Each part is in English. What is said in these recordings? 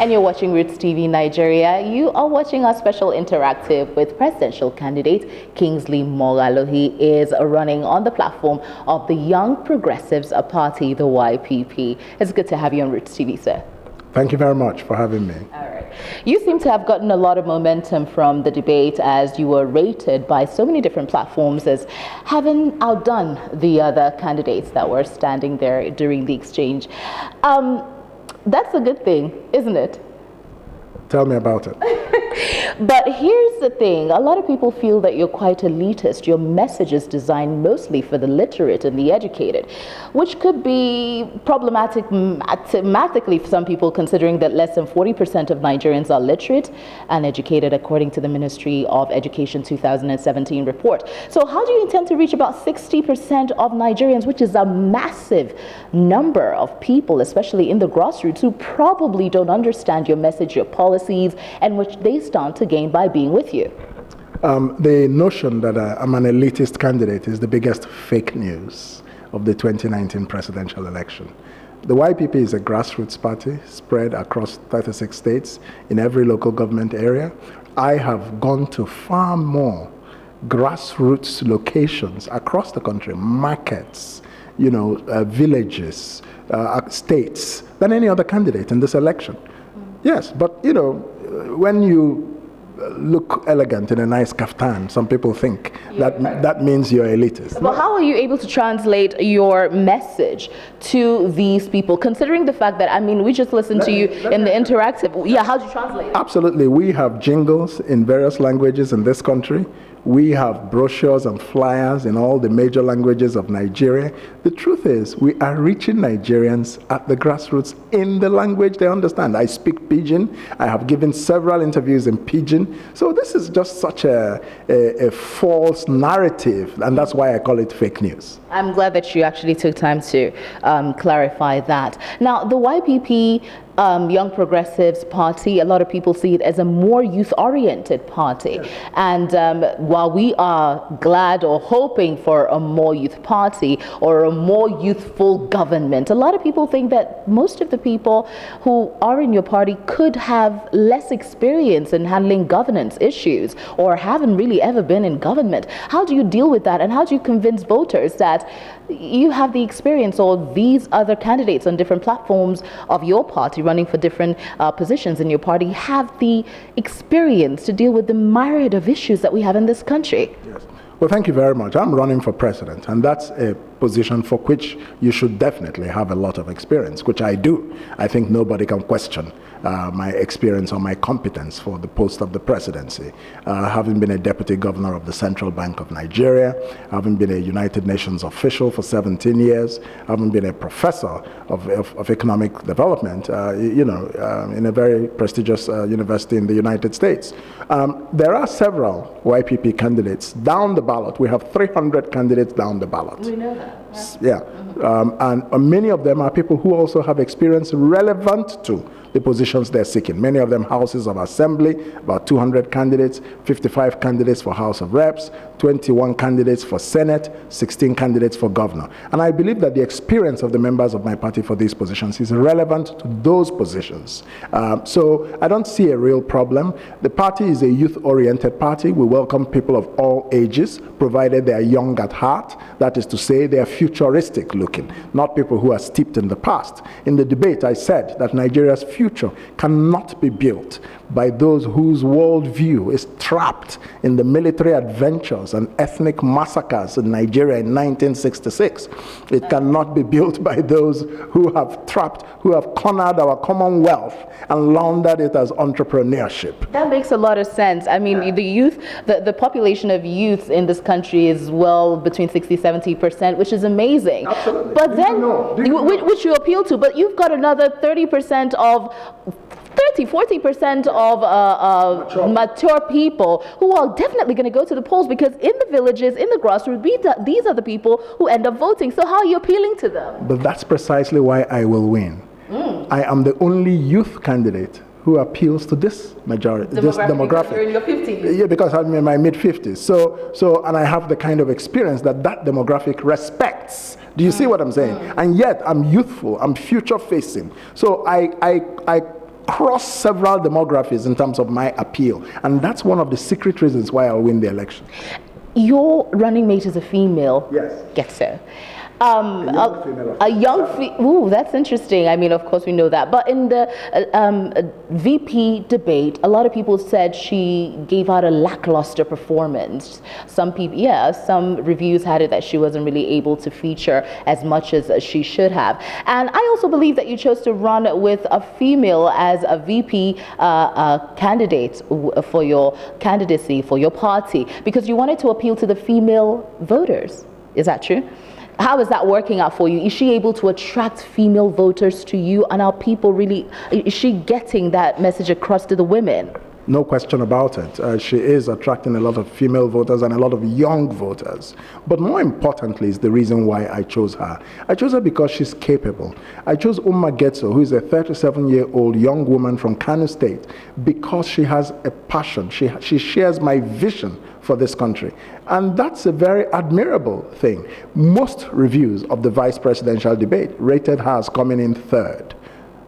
and you're watching Rootstv Nigeria. You are watching our special interactive with presidential candidate Kingsley Moghalu. He is running on the platform of the Young Progressives Party, the YPP. It's good to have you on Rootstv, sir. Thank you very much for having me. All right. You seem to have gotten a lot of momentum from the debate, as you were rated by so many different platforms as having outdone the other candidates that were standing there during the exchange. That's a good thing, isn't it? Tell me about it. But here's the thing. A lot of people feel that you're quite elitist. Your message is designed mostly for the literate and the educated, which could be problematic mathematically for some people, considering that less than 40% of Nigerians are literate and educated, according to the Ministry of Education 2017 report. So how do you intend to reach about 60% of Nigerians, which is a massive number of people, especially in the grassroots, who probably don't understand your message, your policies, and which they stand to gain by being with you? The notion that I'm an elitist candidate is the biggest fake news of the 2019 presidential election. The YPP is a grassroots party spread across 36 states in every local government area. I have gone to far more grassroots locations across the country, markets, villages, states, than any other candidate in this election. Yes, but when you look elegant in a nice kaftan, some people think that means you're elitist. But how are you able to translate your message to these people, considering the fact that, we just listened to you in the interactive. Yeah, how do you translate it? Absolutely. We have jingles in various languages in this country. We have brochures and flyers in all the major languages of Nigeria. The truth is, we are reaching Nigerians at the grassroots in the language they understand. I speak Pidgin. I have given several interviews in Pidgin. So this is just such a false narrative, and that's why I call it fake news. I'm glad that you actually took time to clarify that. Now, the YPP Young Progressives Party, a lot of people see it as a more youth-oriented party. Yes. And while we are glad or hoping for a more youth party or a more youthful government, a lot of people think that most of the people who are in your party could have less experience in handling governance issues or haven't really ever been in government. How do you deal with that, and how do you convince voters that you have the experience, or these other candidates on different platforms of your party running for different positions in your party have the experience to deal with the myriad of issues that we have in this country? Yes. Well, thank you very much. I'm running for president, and that's a position for which you should definitely have a lot of experience, which I do. I think nobody can question my experience or my competence for the post of the presidency. Having been a deputy governor of the Central Bank of Nigeria, having been a United Nations official for 17 years, having been a professor of economic development, in a very prestigious university in the United States. There are several YPP candidates down the ballot. We have 300 candidates down the ballot. We know that. Yeah. And many of them are people who also have experience relevant to the positions they're seeking. Many of them houses of assembly, about 200 candidates, 55 candidates for House of Reps, 21 candidates for Senate, 16 candidates for governor. And I believe that the experience of the members of my party for these positions is relevant to those positions. So I don't see a real problem. The party is a youth-oriented party. We welcome people of all ages, provided they are young at heart. That is to say, they are futuristic looking, not people who are steeped in the past. In the debate, I said that Nigeria's future cannot be built by those whose worldview is trapped in the military adventures and ethnic massacres in Nigeria in 1966. It cannot be built by those who have cornered our commonwealth and laundered it as entrepreneurship. That makes a lot of sense. The youth, the population of youth in this country is well between 60-70%, which is amazing. Absolutely. But which you appeal to, but you've got another 30% of 40% of mature people who are definitely going to go to the polls, because in the villages, in the grassroots, these are the people who end up voting. So how are you appealing to them? But that's precisely why I will win. I am the only youth candidate who appeals to this majority, this demographic. You're in your 50s. Yeah, because I'm in my mid-50s. So, and I have the kind of experience that demographic respects. Do you see what I'm saying? And yet I'm youthful, I'm future-facing. So I cross several demographics in terms of my appeal. And that's one of the secret reasons why I'll win the election. Your running mate is a female. Yes. Guess so. A young female. Ooh, that's interesting. I mean, of course we know that. But in the VP debate, a lot of people said she gave out a lackluster performance. Some people, some reviews had it that she wasn't really able to feature as much as she should have. And I also believe that you chose to run with a female as a VP candidate for your candidacy, for your party, because you wanted to appeal to the female voters. Is that true? How is that working out for you? Is she able to attract female voters to you? And are people really, is she getting that message across to the women? No question about it. She is attracting a lot of female voters and a lot of young voters. But more importantly is the reason why I chose her. I chose her because she's capable. I chose Getso, who is a 37-year-old young woman from Kano State, because she has a passion. She shares my vision for this country. And that's a very admirable thing. Most reviews of the vice presidential debate rated her as coming in third.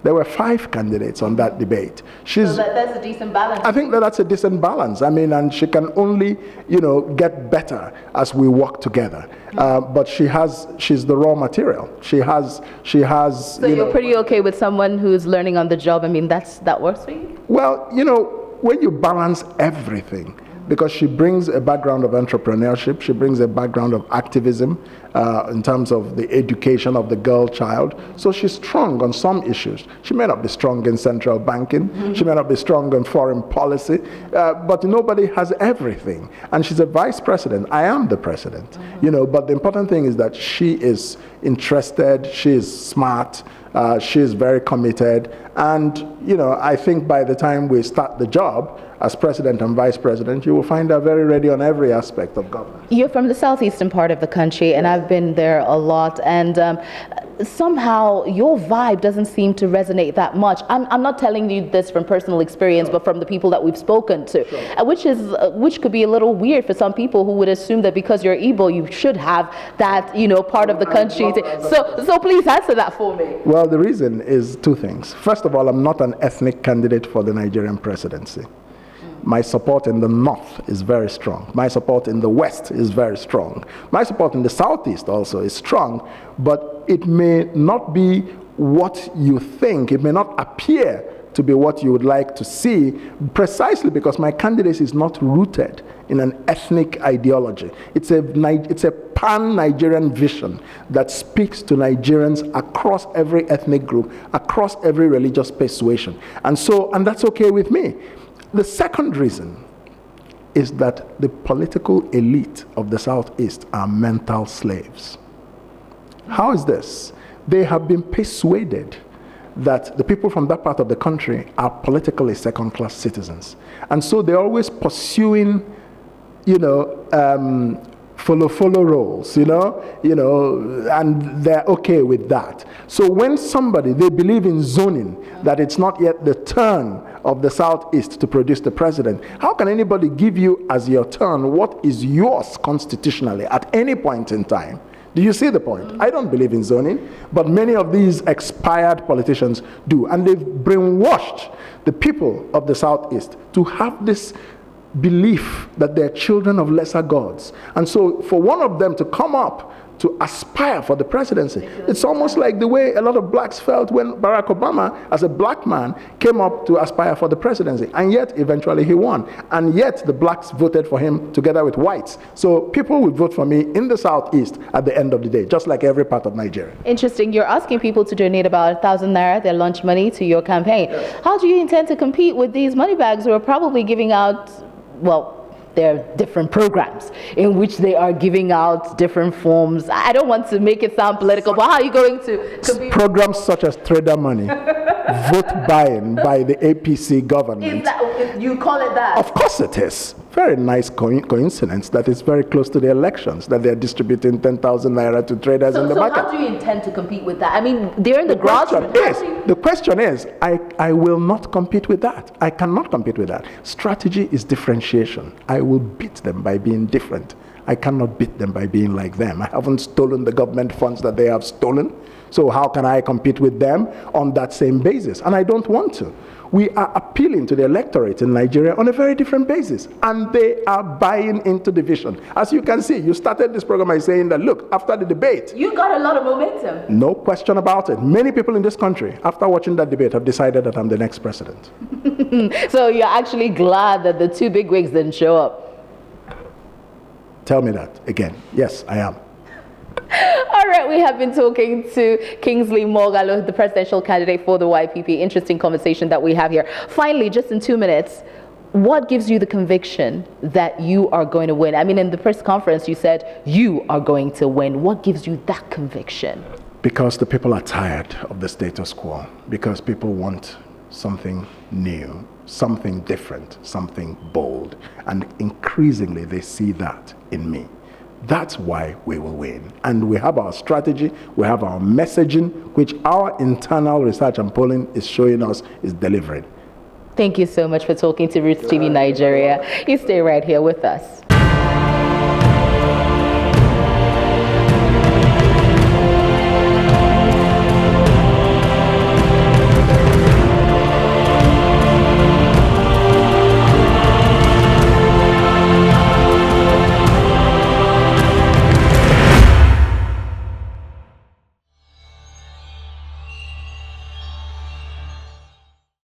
There were 5 candidates on that debate. So that's a decent balance. I think that's a decent balance. I mean, and she can only, get better as we work together. But she's the raw material. She has. So you're pretty okay with someone who's learning on the job. I mean, that works for you? Well, when you balance everything, because she brings a background of entrepreneurship, she brings a background of activism in terms of the education of the girl child. So she's strong on some issues. She may not be strong in central banking, she may not be strong in foreign policy, but nobody has everything. And she's a vice president. I am the president, but the important thing is that she is interested, she is smart, she is very committed, and I think by the time we start the job as president and vice president, you will find her very ready on every aspect of government. You're from the southeastern part of the country, and I've been there a lot, and somehow your vibe doesn't seem to resonate that much. I'm not telling you this from personal experience, but from the people that we've spoken to, which could be a little weird for some people who would assume that because you're Igbo, you should have that, part of the country. So please answer that for me. Well, the reason is 2 things. First of all, I'm not an ethnic candidate for the Nigerian presidency. My support in the north is very strong. My support in the west is very strong. My support in the southeast also is strong, but it may not be what you think. It may not appear to be what you would like to see, precisely because my candidacy is not rooted in an ethnic ideology. It's a pan-Nigerian vision that speaks to Nigerians across every ethnic group, across every religious persuasion. And that's okay with me. The second reason is that the political elite of the Southeast are mental slaves. How is this? They have been persuaded that the people from that part of the country are politically second-class citizens. And so they're always pursuing, follow roles, and they're okay with that. So when they believe in zoning, that it's not yet the turn of the Southeast to produce the president, how can anybody give you as your turn what is yours constitutionally at any point in time? Do you see the point? I don't believe in zoning, but many of these expired politicians do. And they've brainwashed the people of the Southeast to have this belief that they're children of lesser gods. And so for one of them to come up to aspire for the presidency, it's almost like the way a lot of blacks felt when Barack Obama, as a black man, came up to aspire for the presidency. And yet, eventually he won. And yet, the blacks voted for him together with whites. So people will vote for me in the Southeast at the end of the day, just like every part of Nigeria. Interesting. You're asking people to donate about 1,000 naira, their lunch money, to your campaign. Yes. How do you intend to compete with these moneybags who are probably giving out, there are different programs in which they are giving out different forms? I don't want to make it sound political, but how are you going to compete? Programs such as trader money, vote buying by the APC government. You call it that? Of course it is. Very nice coincidence that it's very close to the elections that they're distributing 10,000 naira to traders in the market. So how do you intend to compete with that? I mean, they're in the grassroots. The question is, I will not compete with that. I cannot compete with that. Strategy is differentiation. I will beat them by being different. I cannot beat them by being like them. I haven't stolen the government funds that they have stolen. So how can I compete with them on that same basis? And I don't want to. We are appealing to the electorate in Nigeria on a very different basis, and they are buying into division. As you can see, you started this program by saying that, look, after the debate, you got a lot of momentum. No question about it. Many people in this country, after watching that debate, have decided that I'm the next president. So you're actually glad that the two bigwigs didn't show up? Tell me that again. Yes, I am. All right, we have been talking to Kingsley Moghalu, the presidential candidate for the YPP. Interesting conversation that we have here. Finally, just in 2 minutes, what gives you the conviction that you are going to win? I mean, in the press conference, you said you are going to win. What gives you that conviction? Because the people are tired of the status quo. Because people want something new, something different, something bold. And increasingly, they see that in me. That's why we will win. And we have our strategy, we have our messaging, which our internal research and polling is showing us is delivering. Thank you so much for talking to Rootstv Nigeria. You stay right here with us.